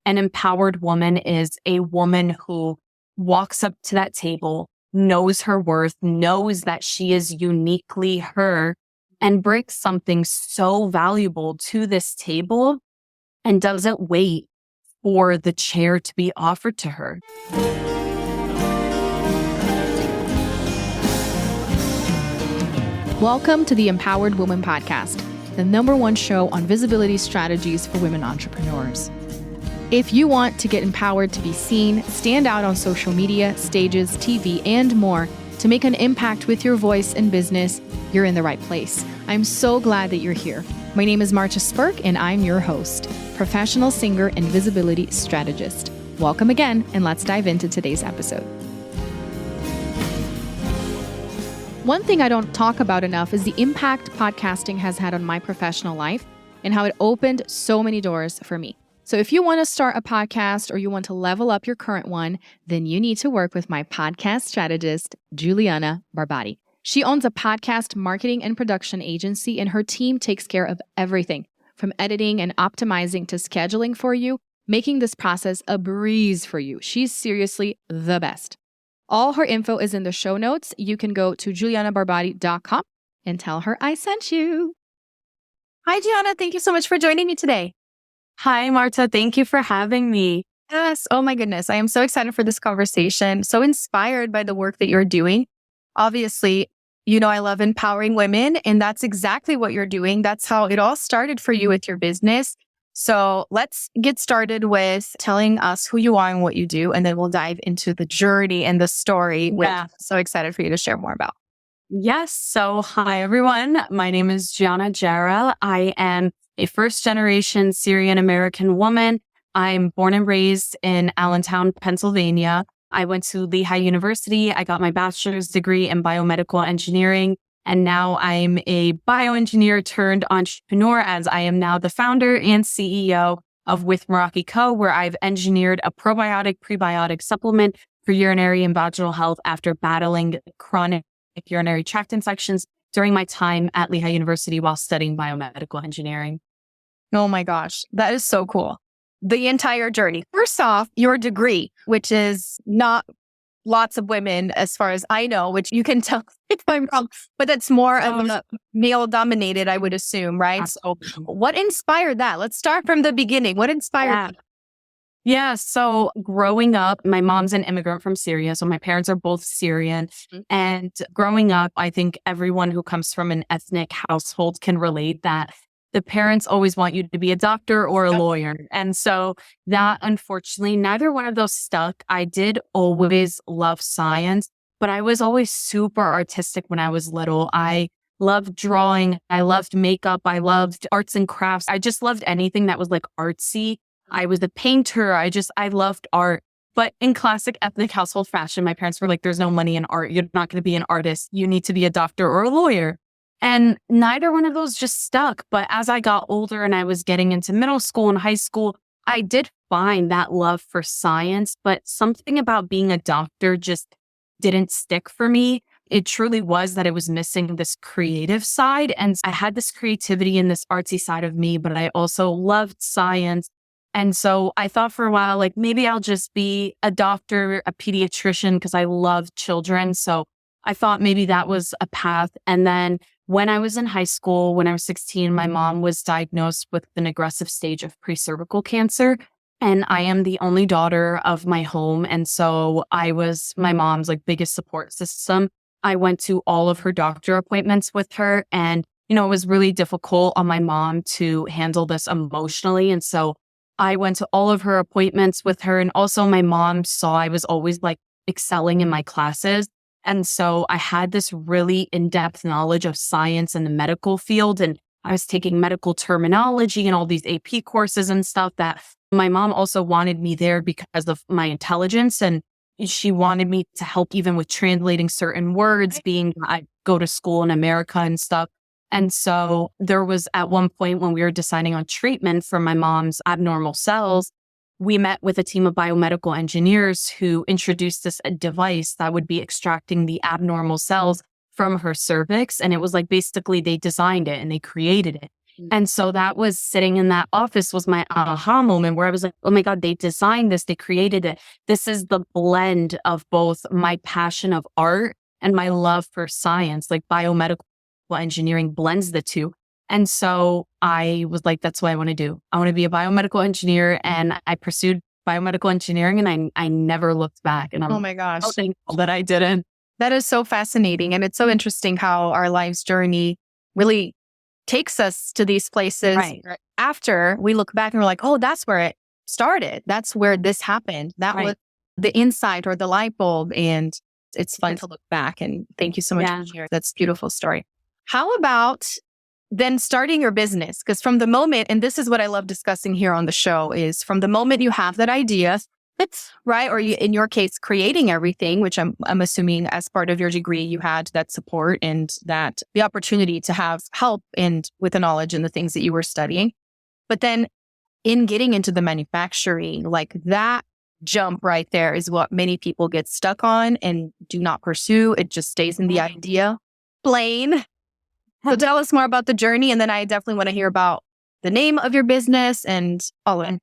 An empowered woman is a woman who walks up to that table, knows her worth, knows that she is uniquely her, and brings something so valuable to this table and doesn't wait for the chair to be offered to her. Welcome to the Empowered Woman Podcast, the #1 show on visibility strategies for women entrepreneurs. If you want to get empowered to be seen, stand out on social media, stages, TV, and more to make an impact with your voice and business, you're in the right place. I'm so glad that you're here. My name is Marcia Spurk, and I'm your host, professional singer and visibility strategist. Welcome again, and let's dive into today's episode. One thing I don't talk about enough is the impact podcasting has had on my professional life and how it opened so many doors for me. So if you want to start a podcast or you want to level up your current one, then you need to work with my podcast strategist, Giana Jarrah. She owns a podcast marketing and production agency, and her team takes care of everything from editing and optimizing to scheduling for you, making this process a breeze for you. She's seriously the best. All her info is in the show notes. You can go to gianajarrah.com and tell her I sent you. Hi, Giana. Thank you so much for joining me today. Hi, Marta. Thank you for having me. Yes. Oh my goodness. I am so excited for this conversation. So inspired by the work that you're doing. Obviously, you know, I love empowering women, and that's exactly what you're doing. That's how it all started for you with your business. So let's get started with telling us who you are and what you do, and then we'll dive into the journey and the story, which I'm so excited for you to share more about. Yes. So hi, everyone. My name is Giana Jarrah. I am a first-generation Syrian-American woman. I'm born and raised in Allentown, Pennsylvania. I went to Lehigh University. I got my bachelor's degree in biomedical engineering. And now I'm a bioengineer turned entrepreneur, as I am now the founder and CEO of Meraki Co, where I've engineered a probiotic prebiotic supplement for urinary and vaginal health after battling chronic urinary tract infections during my time at Lehigh University while studying biomedical engineering. Oh my gosh, that is so cool. The entire journey. First off, your degree, which is not lots of women, as far as I know, which you can tell if I'm wrong, but that's more of a male dominated, I would assume, right? Absolutely. So what inspired that? Let's start from the beginning. What inspired that? Yeah. So growing up, my mom's an immigrant from Syria. So my parents are both Syrian. And growing up, I think everyone who comes from an ethnic household can relate that the parents always want you to be a doctor or a lawyer. And so that, unfortunately, neither one of those stuck. I did always love science, but I was always super artistic when I was little. I loved drawing. I loved makeup. I loved arts and crafts. I just loved anything that was like artsy. I was a painter. I loved art. But in classic ethnic household fashion, my parents were like, there's no money in art. You're not going to be an artist. You need to be a doctor or a lawyer. And neither one of those just stuck. But as I got older and I was getting into middle school and high school, I did find that love for science, but something about being a doctor just didn't stick for me. It truly was that it was missing this creative side. And I had this creativity and this artsy side of me, but I also loved science. And so I thought for a while, like maybe I'll just be a doctor, a pediatrician, because I love children. So I thought maybe that was a path. And then when I was in high school, when I was 16, my mom was diagnosed with an aggressive stage of pre-cervical cancer. And I am the only daughter of my home. And so I was my mom's like biggest support system. I went to all of her doctor appointments with her. And, you know, it was really difficult on my mom to handle this emotionally. And so I went to all of her appointments with her. And also my mom saw I was always like excelling in my classes. And so I had this really in-depth knowledge of science in the medical field. And I was taking medical terminology and all these AP courses and stuff that my mom also wanted me there because of my intelligence. And she wanted me to help even with translating certain words, being I go to school in America and stuff. And so there was at one point when we were deciding on treatment for my mom's abnormal cells, we met with a team of biomedical engineers who introduced this device that would be extracting the abnormal cells from her cervix. And it was like basically they designed it and they created it. And so that was sitting in that office was my aha moment where I was like, oh my God, they designed this, they created it. This is the blend of both my passion of art and my love for science, like biomedical engineering blends the two. And so I was like, that's what I want to do. I want to be a biomedical engineer. And I pursued biomedical engineering and I never looked back. And I'm Oh my gosh. so thankful that I didn't. That is so fascinating. And it's so interesting how our life's journey really takes us to these places after we look back and we're like, oh, that's where it started. That's where this happened. That was the insight or the light bulb. And it's fun to look back. And thank you so much for sharing. That's a beautiful story. How about then starting your business? Because from the moment, and this is what I love discussing here on the show, is from the moment you have that idea, right? Or you, in your case, creating everything, which I'm assuming as part of your degree, you had that support and that the opportunity to have help and with the knowledge and the things that you were studying. But then in getting into the manufacturing, like that jump right there is what many people get stuck on and do not pursue. It just stays in the idea plane. So tell us more about the journey. And then I definitely want to hear about the name of your business and all of it.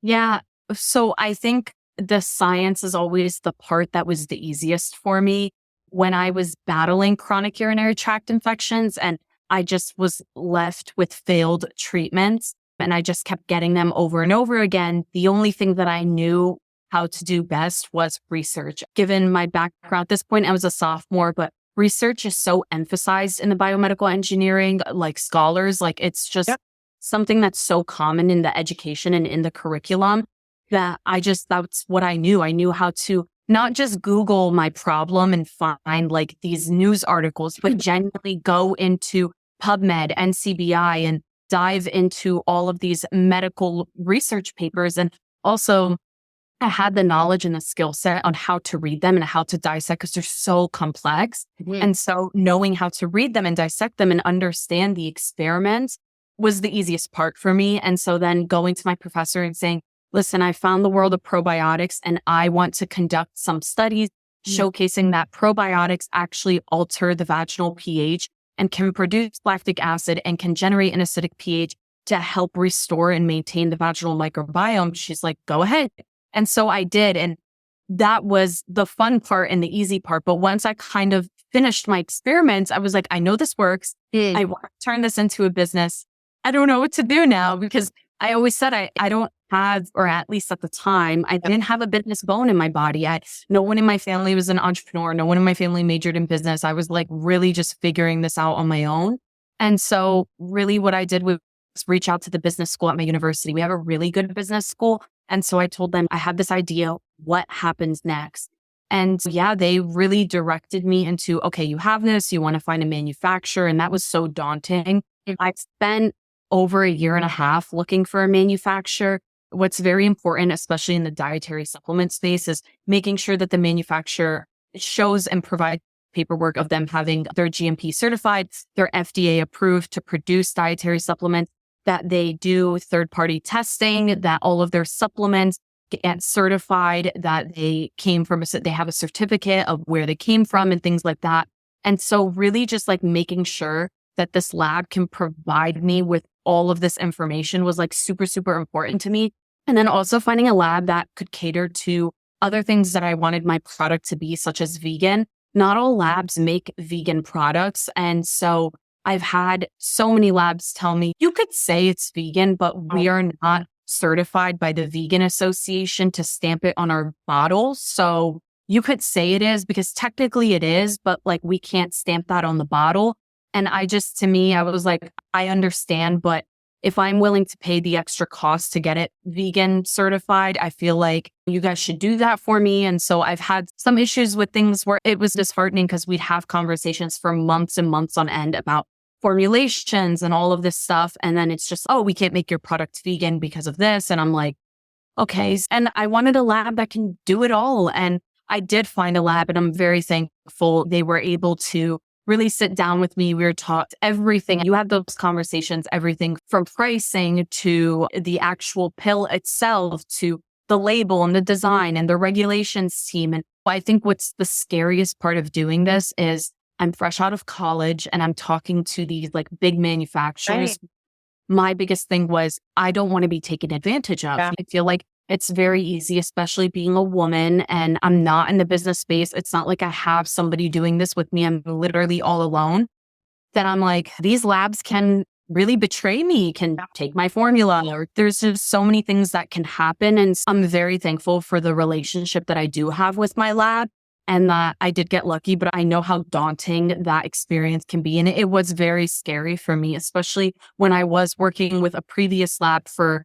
Yeah. So I think the science is always the part that was the easiest for me when I was battling chronic urinary tract infections and I just was left with failed treatments and I just kept getting them over and over again. The only thing that I knew how to do best was research. Given my background at this point, I was a sophomore, but research is so emphasized in the biomedical engineering, like scholars, like it's just something that's so common in the education and in the curriculum that that's what I knew. I knew how to not just Google my problem and find like these news articles, but genuinely go into PubMed, NCBI, and dive into all of these medical research papers. And also I had the knowledge and the skill set on how to read them and how to dissect because they're so complex. And so knowing how to read them and dissect them and understand the experiments was the easiest part for me. And so then going to my professor and saying, listen, I found the world of probiotics and I want to conduct some studies showcasing that probiotics actually alter the vaginal pH and can produce lactic acid and can generate an acidic pH to help restore and maintain the vaginal microbiome. She's like, go ahead. And so I did. And that was the fun part and the easy part. But once I kind of finished my experiments, I was like, I know this works. I want to turn this into a business. I don't know what to do now because I always said I don't have, or at least at the time, I didn't have a business bone in my body. No one in my family was an entrepreneur. No one in my family majored in business. I was like really just figuring this out on my own. And so really what I did was reach out to the business school at my university. We have a really good business school. And so I told them, I have this idea. What happens next? And they really directed me into, okay, you have this, you want to find a manufacturer. And that was so daunting. I spent over a year and a half looking for a manufacturer. What's very important, especially in the dietary supplement space, is making sure that the manufacturer shows and provides paperwork of them having their GMP certified, they're FDA approved to produce dietary supplements, that they do third-party testing, that all of their supplements get certified, that they have a certificate of where they came from and things like that. And so really just like making sure that this lab can provide me with all of this information was like super, super important to me. And then also finding a lab that could cater to other things that I wanted my product to be, such as vegan. Not all labs make vegan products. And so I've had so many labs tell me, you could say it's vegan, but we are not certified by the Vegan Association to stamp it on our bottles. So you could say it is because technically it is, but like we can't stamp that on the bottle. And I was like, I understand, but if I'm willing to pay the extra cost to get it vegan certified, I feel like you guys should do that for me. And so I've had some issues with things where it was disheartening because we'd have conversations for months and months on end about formulations and all of this stuff. And then it's just, oh, we can't make your product vegan because of this. And I'm like, okay. And I wanted a lab that can do it all. And I did find a lab and I'm very thankful they were able to really sit down with me. We were taught everything. You have those conversations, everything from pricing to the actual pill itself to the label and the design and the regulations team. And I think what's the scariest part of doing this is I'm fresh out of college and I'm talking to these like big manufacturers. Right. My biggest thing was I don't want to be taken advantage of. Yeah. I feel like it's very easy, especially being a woman and I'm not in the business space. It's not like I have somebody doing this with me. I'm literally all alone. Then I'm like, these labs can really betray me, can take my formula, or there's just so many things that can happen. And I'm very thankful for the relationship that I do have with my lab and that I did get lucky, but I know how daunting that experience can be. And it was very scary for me, especially when I was working with a previous lab for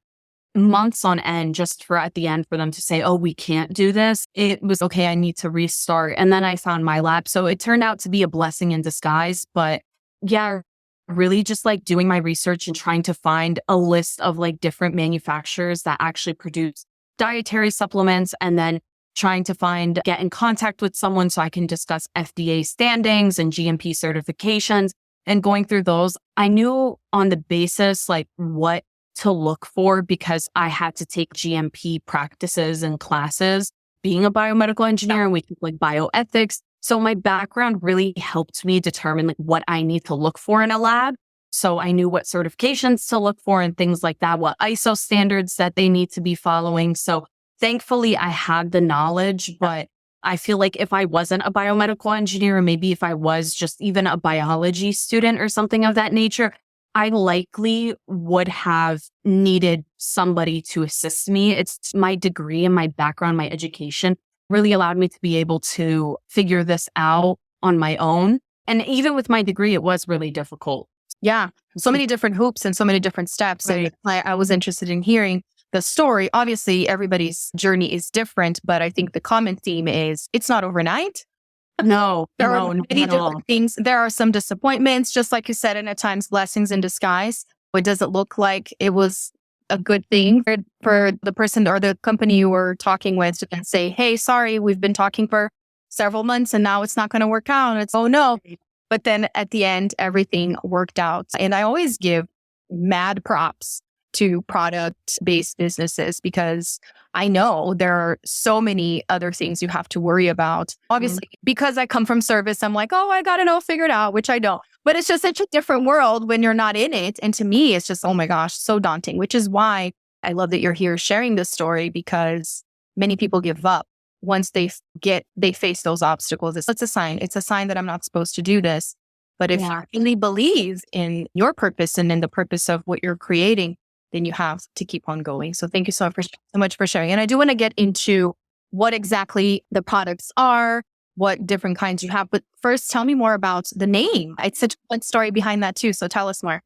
months on end, just for at the end for them to say, oh, we can't do this. It was okay. I need to restart. And then I found my lab. So it turned out to be a blessing in disguise. But yeah, really just like doing my research and trying to find a list of like different manufacturers that actually produce dietary supplements and then trying to get in contact with someone so I can discuss FDA standings and GMP certifications and going through those. I knew on the basis like what to look for because I had to take GMP practices and classes being a biomedical engineer, and we took like bioethics. So my background really helped me determine like what I need to look for in a lab. So I knew what certifications to look for and things like that, what ISO standards that they need to be following. So thankfully I had the knowledge, but I feel like if I wasn't a biomedical engineer, or maybe if I was just even a biology student or something of that nature, I likely would have needed somebody to assist me. It's my degree and my background, my education really allowed me to be able to figure this out on my own. And even with my degree, it was really difficult. Yeah. So many different hoops and so many different steps. Right. And I was interested in hearing the story. Obviously, everybody's journey is different, but I think the common theme is it's not overnight. No, There no, are not many at all. different things. There are some disappointments, just like you said, and at times blessings in disguise. What does it look like it was a good thing for the person or the company you were talking with to then say, hey, sorry, we've been talking for several months and now it's not going to work out. It's, oh no. But then at the end, everything worked out. And I always give mad props to product-based businesses because I know there are so many other things you have to worry about. Obviously, because I come from service, I'm like, oh, I got it all figured out, which I don't. But it's just such a different world when you're not in it. And to me, it's just, oh my gosh, so daunting, which is why I love that you're here sharing this story because many people give up once they face those obstacles. It's a sign. It's a sign that I'm not supposed to do this. But if you really believe in your purpose and in the purpose of what you're creating, then you have to keep on going. So thank you so much for sharing. And I do want to get into what exactly the products are, what different kinds you have. But first, tell me more about the name. It's such a fun story behind that too. So tell us more.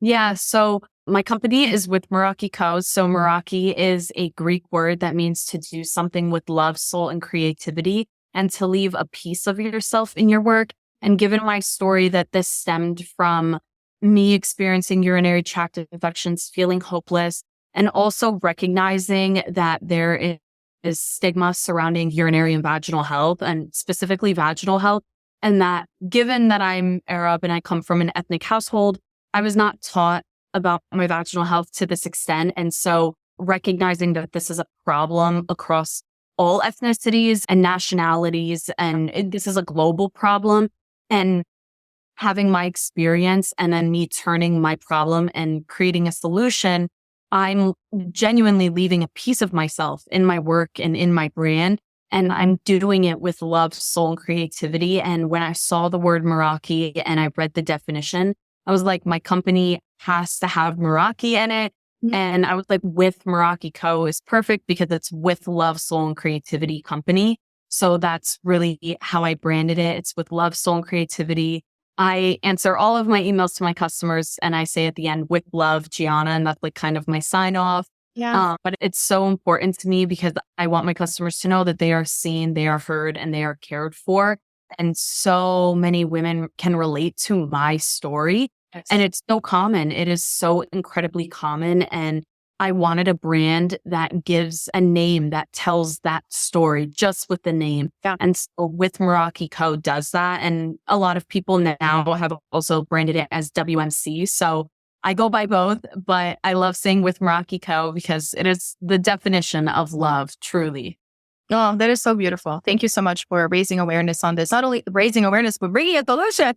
Yeah. So my company is with Meraki Co. So Meraki is a Greek word that means to do something with love, soul, and creativity, and to leave a piece of yourself in your work. And given my story that this stemmed from me experiencing urinary tract infections, feeling hopeless, and also recognizing that there is stigma surrounding urinary and vaginal health, and specifically vaginal health. And that given that I'm Arab and I come from an ethnic household, I was not taught about my vaginal health to this extent. And so recognizing that this is a problem across all ethnicities and nationalities, and this is a global problem, and having my experience and then me turning my problem and creating a solution, I'm genuinely leaving a piece of myself in my work and in my brand. And I'm doing it with love, soul, and creativity. And when I saw the word Meraki and I read the definition, I was like, my company has to have Meraki in it. And I was like, with Meraki Co. is perfect because it's with love, soul, and creativity company. So that's really how I branded it. It's with love, soul, and creativity. I answer all of my emails to my customers and I say at the end, with love, Giana, and that's like kind of my sign off. Yeah. But it's so important to me because I want my customers to know that they are seen, they are heard, and they are cared for. And so many women can relate to my story. Yes. And it's so common. It is so incredibly common. And I wanted a brand that gives a name that tells that story just with the name. Yeah. And so with Meraki Co. does that. And a lot of people now have also branded it as WMC. So I go by both, but I love saying with Meraki Co. because it is the definition of love, truly. Oh, that is so beautiful. Thank you so much for raising awareness on this. Not only raising awareness, but bringing a solution.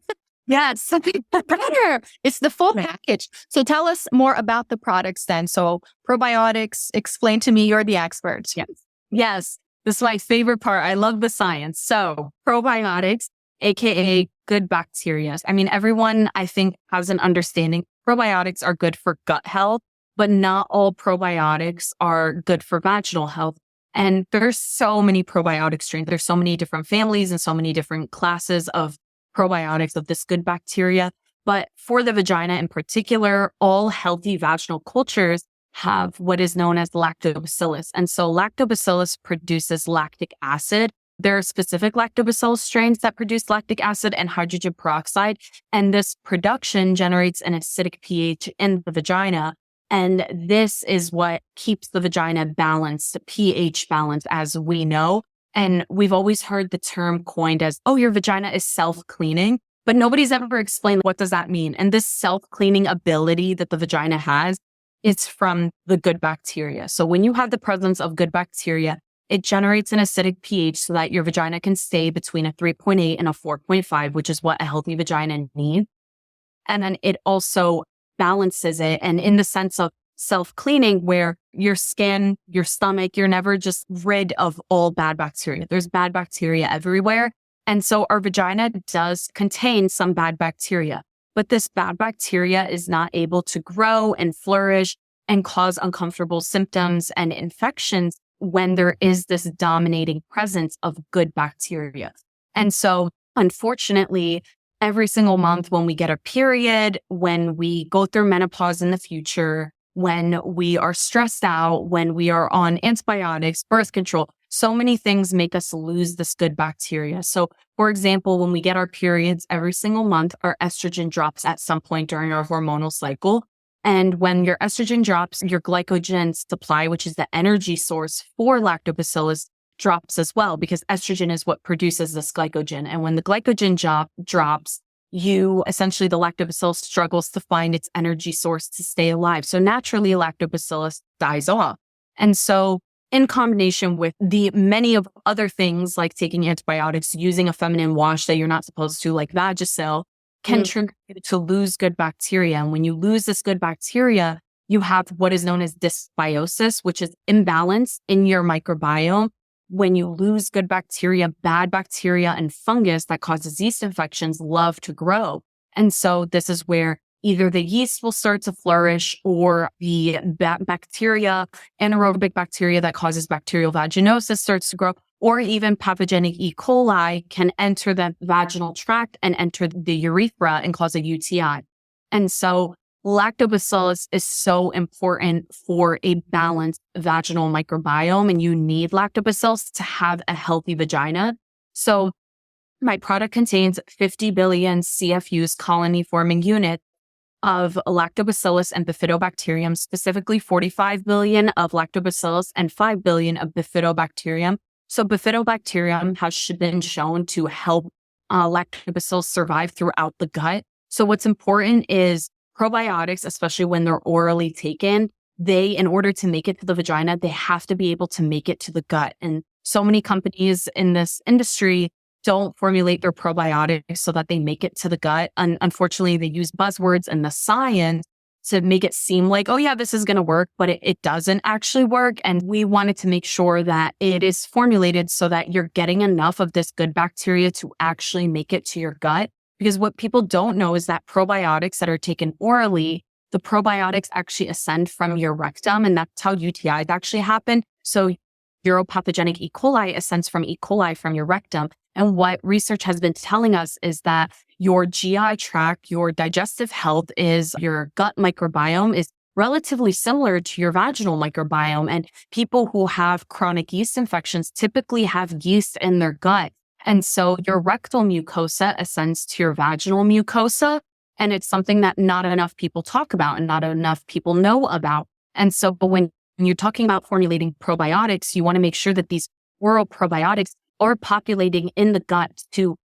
Yes, something better. It's the full package. So tell us more about the products then. So probiotics, explain to me, you're the expert. Yes. Yes. This is my favorite part. I love the science. So probiotics, AKA good bacteria. I mean, everyone I think has an understanding. Probiotics are good for gut health, but not all probiotics are good for vaginal health. And there's so many probiotic strains. There's so many different families and so many different classes of probiotics of this good bacteria. But for the vagina in particular, all healthy vaginal cultures have what is known as lactobacillus. And so lactobacillus produces lactic acid. There are specific lactobacillus strains that produce lactic acid and hydrogen peroxide. And this production generates an acidic pH in the vagina. And this is what keeps the vagina balanced, pH balanced, as we know. And we've always heard the term coined as, oh, your vagina is self-cleaning, but nobody's ever explained what does that mean. And this self-cleaning ability that the vagina has, it's from the good bacteria. So when you have the presence of good bacteria, it generates an acidic pH so that your vagina can stay between a 3.8 and a 4.5, which is what a healthy vagina needs. And then it also balances it. And in the sense of self-cleaning, where your skin, your stomach, you're never just rid of all bad bacteria. There's bad bacteria everywhere. And so our vagina does contain some bad bacteria, but this bad bacteria is not able to grow and flourish and cause uncomfortable symptoms and infections when there is this dominating presence of good bacteria. And so unfortunately, every single month when we get a period, when we go through menopause in the future, when we are stressed out, when we are on antibiotics, birth control, so many things make us lose this good bacteria. So, for example, when we get our periods every single month, our estrogen drops at some point during our hormonal cycle. And when your estrogen drops, your glycogen supply, which is the energy source for lactobacillus, drops as well, because estrogen is what produces this glycogen. And when the glycogen drops, the lactobacillus struggles to find its energy source to stay alive. So naturally, lactobacillus dies off. And so in combination with the many of other things like taking antibiotics, using a feminine wash that you're not supposed to, like Vagisil, can trigger you to lose good bacteria. And when you lose this good bacteria, you have what is known as dysbiosis, which is imbalance in your microbiome. When you lose good bacteria, bad bacteria and fungus that causes yeast infections love to grow. And so this is where either the yeast will start to flourish or the bacteria, anaerobic bacteria that causes bacterial vaginosis starts to grow, or even pathogenic E. coli can enter the vaginal tract and enter the urethra and cause a UTI. And so lactobacillus is so important for a balanced vaginal microbiome, and you need lactobacillus to have a healthy vagina. So my product contains 50 billion CFUs, colony-forming units, of lactobacillus and bifidobacterium, specifically 45 billion of lactobacillus and 5 billion of bifidobacterium. So bifidobacterium has been shown to help lactobacillus survive throughout the gut. So what's important is probiotics, especially when they're orally taken, in order to make it to the vagina, they have to be able to make it to the gut. And so many companies in this industry don't formulate their probiotics so that they make it to the gut. And unfortunately, they use buzzwords and the science to make it seem like, oh yeah, this is going to work, but it doesn't actually work. And we wanted to make sure that it is formulated so that you're getting enough of this good bacteria to actually make it to your gut. Because what people don't know is that probiotics that are taken orally, the probiotics actually ascend from your rectum, and that's how UTIs actually happen. So uropathogenic E. coli ascends from E. coli from your rectum. And what research has been telling us is that your GI tract, your digestive health your gut microbiome is relatively similar to your vaginal microbiome. And people who have chronic yeast infections typically have yeast in their gut. And so your rectal mucosa ascends to your vaginal mucosa. And it's something that not enough people talk about and not enough people know about. And so, but when you're talking about formulating probiotics, you want to make sure that these oral probiotics are populating in the gut to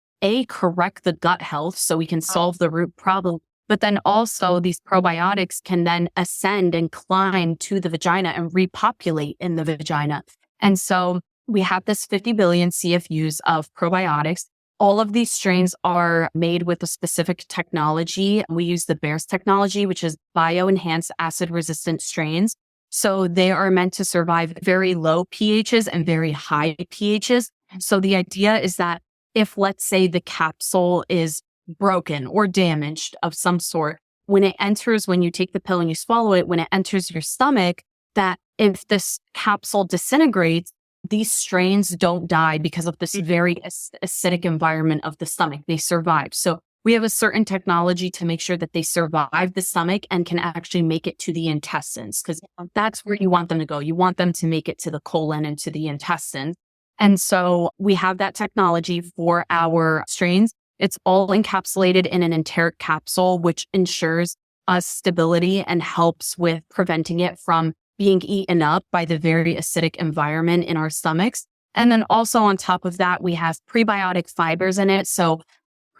correct the gut health so we can solve the root problem. But then also these probiotics can then ascend and climb to the vagina and repopulate in the vagina. And so we have this 50 billion CFUs of probiotics. All of these strains are made with a specific technology. We use the Bears technology, which is bioenhanced acid-resistant strains. So they are meant to survive very low pHs and very high pHs. So the idea is that if, let's say, the capsule is broken or damaged of some sort, when you take the pill and you swallow it, when it enters your stomach, that if this capsule disintegrates, these strains don't die because of this very acidic environment of the stomach. They survive. So we have a certain technology to make sure that they survive the stomach and can actually make it to the intestines, because that's where you want them to go. You want them to make it to the colon and to the intestines. And so we have that technology for our strains. It's all encapsulated in an enteric capsule, which ensures us stability and helps with preventing it from being eaten up by the very acidic environment in our stomachs. And then also on top of that, we have prebiotic fibers in it. So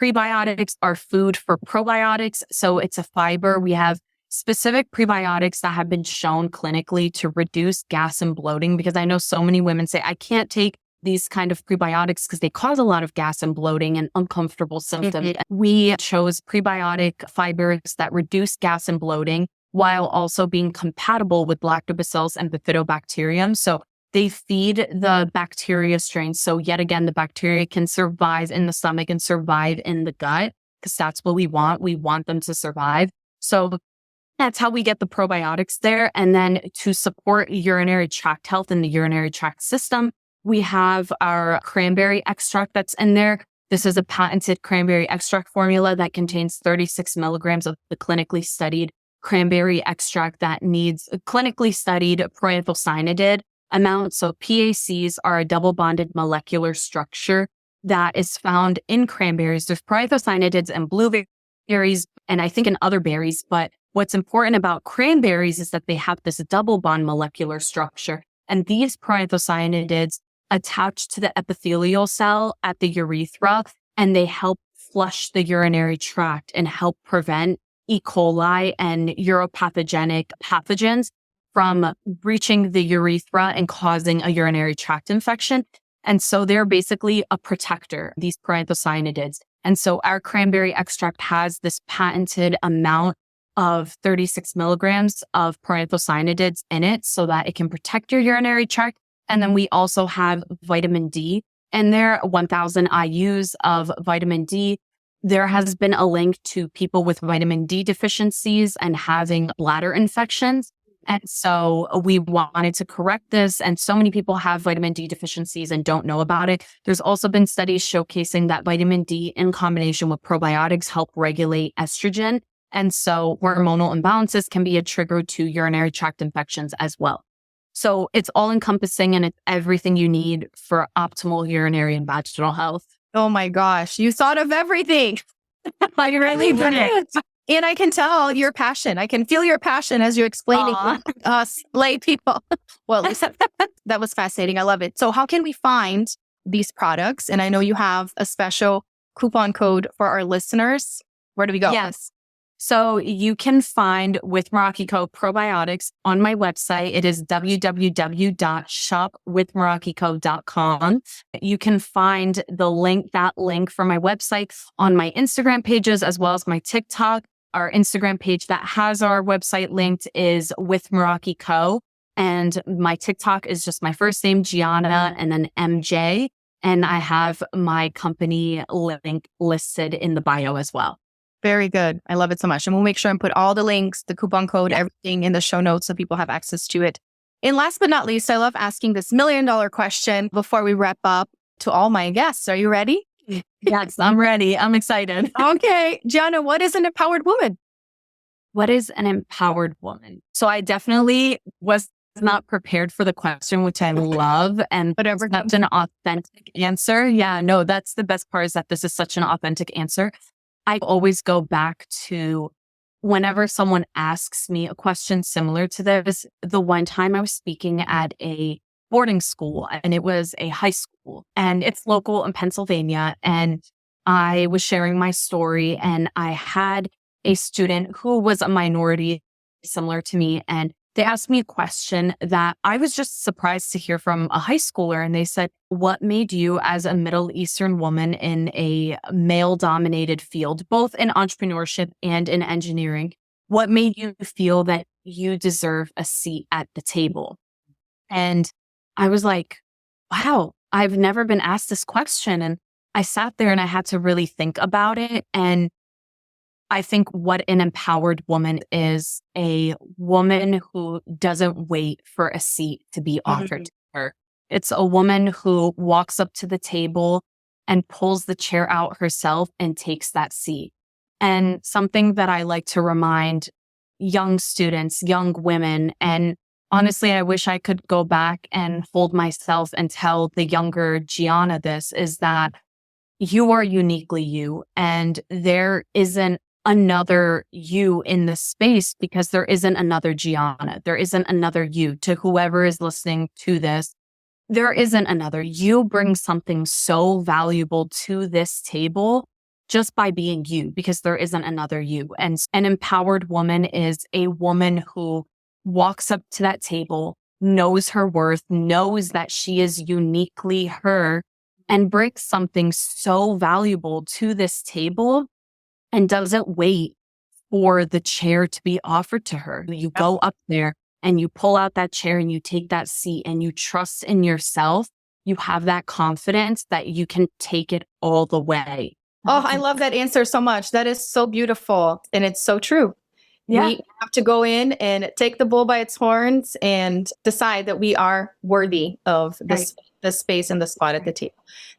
prebiotics are food for probiotics. So it's a fiber. We have specific prebiotics that have been shown clinically to reduce gas and bloating, because I know so many women say, I can't take these kind of prebiotics because they cause a lot of gas and bloating and uncomfortable symptoms. We chose prebiotic fibers that reduce gas and bloating while also being compatible with lactobacillus and bifidobacterium. So they feed the bacteria strains. So yet again, the bacteria can survive in the stomach and survive in the gut, because that's what we want. We want them to survive. So that's how we get the probiotics there. And then to support urinary tract health and the urinary tract system, we have our cranberry extract that's in there. This is a patented cranberry extract formula that contains 36 milligrams of the clinically studied cranberry extract that needs a clinically studied proanthocyanidin amount. So PACs are a double bonded molecular structure that is found in cranberries. There's proanthocyanidins in blueberries and I think in other berries. But what's important about cranberries is that they have this double bond molecular structure. And these proanthocyanidins attach to the epithelial cell at the urethra, and they help flush the urinary tract and help prevent E. coli and uropathogenic pathogens from reaching the urethra and causing a urinary tract infection. And so they're basically a protector, these proanthocyanidins. And so our cranberry extract has this patented amount of 36 milligrams of proanthocyanidins in it so that it can protect your urinary tract. And then we also have vitamin D in there, 1,000 IUs of vitamin D. There has been a link to people with vitamin D deficiencies and having bladder infections. And so we wanted to correct this. And so many people have vitamin D deficiencies and don't know about it. There's also been studies showcasing that vitamin D in combination with probiotics help regulate estrogen. And so hormonal imbalances can be a trigger to urinary tract infections as well. So it's all encompassing and it's everything you need for optimal urinary and vaginal health. Oh my gosh, you thought of everything. I really did. And I can tell your passion. I can feel your passion as you're explaining to us lay people. Well, that was fascinating. I love it. So how can we find these products? And I know you have a special coupon code for our listeners. Where do we go? Yes. So you can find With Meraki Co probiotics on my website. It is www.shopwithmerakico.com. You can find that link for my website on my Instagram pages as well as my TikTok. Our Instagram page that has our website linked is With Meraki Co. And my TikTok is just my first name, Giana, and then MJ. And I have my company link listed in the bio as well. Very good. I love it so much. And we'll make sure and put all the links, the coupon code, everything in the show notes so people have access to it. And last but not least, I love asking this $1 million question before we wrap up to all my guests. Are you ready? Yes, I'm ready. I'm excited. Okay. Giana, what is an empowered woman? What is an empowered woman? So I definitely was not prepared for the question, which I love. And Whatever. Such an authentic answer. Yeah, no, that's the best part is that this is such an authentic answer. I always go back to whenever someone asks me a question similar to this, the one time I was speaking at a boarding school and it was a high school and it's local in Pennsylvania. And I was sharing my story and I had a student who was a minority similar to me. And they asked me a question that I was just surprised to hear from a high schooler. And they said, what made you, as a Middle Eastern woman in a male dominated field, both in entrepreneurship and in engineering, what made you feel that you deserve a seat at the table? And I was like, wow, I've never been asked this question. And I sat there and I had to really think about it. And I think what an empowered woman is a woman who doesn't wait for a seat to be offered to her. It's a woman who walks up to the table and pulls the chair out herself and takes that seat. And something that I like to remind young students, young women, and honestly, I wish I could go back and hold myself and tell the younger Gianna this, is that you are uniquely you, and there isn't another you in this space because there isn't another Gianna. There isn't another you. To whoever is listening to this, there isn't another. You bring something so valuable to this table just by being you, because there isn't another you. And an empowered woman is a woman who walks up to that table, knows her worth, knows that she is uniquely her, and brings something so valuable to this table and doesn't wait for the chair to be offered to her. You go up there and you pull out that chair and you take that seat and you trust in yourself. You have that confidence that you can take it all the way. Oh, I love that answer so much. That is so beautiful. And it's so true. Yeah. We have to go in and take the bull by its horns and decide that we are worthy of this, the space and the spot at the table.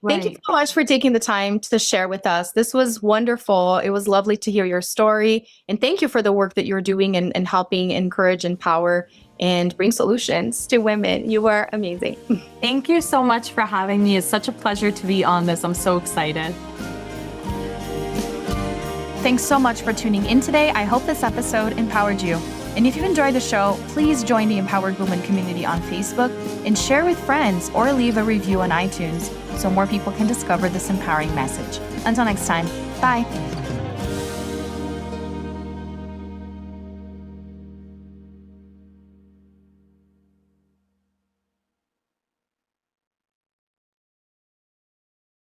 Thank you so much for taking the time to share with us. This was wonderful. It was lovely to hear your story. And thank you for the work that you're doing and helping encourage, empower, and bring solutions to women. You are amazing. Thank you so much for having me. It's such a pleasure to be on this. I'm so excited. Thanks so much for tuning in today. I hope this episode empowered you. And if you enjoyed the show, please join the Empowered Woman community on Facebook and share with friends or leave a review on iTunes so more people can discover this empowering message. Until next time, bye.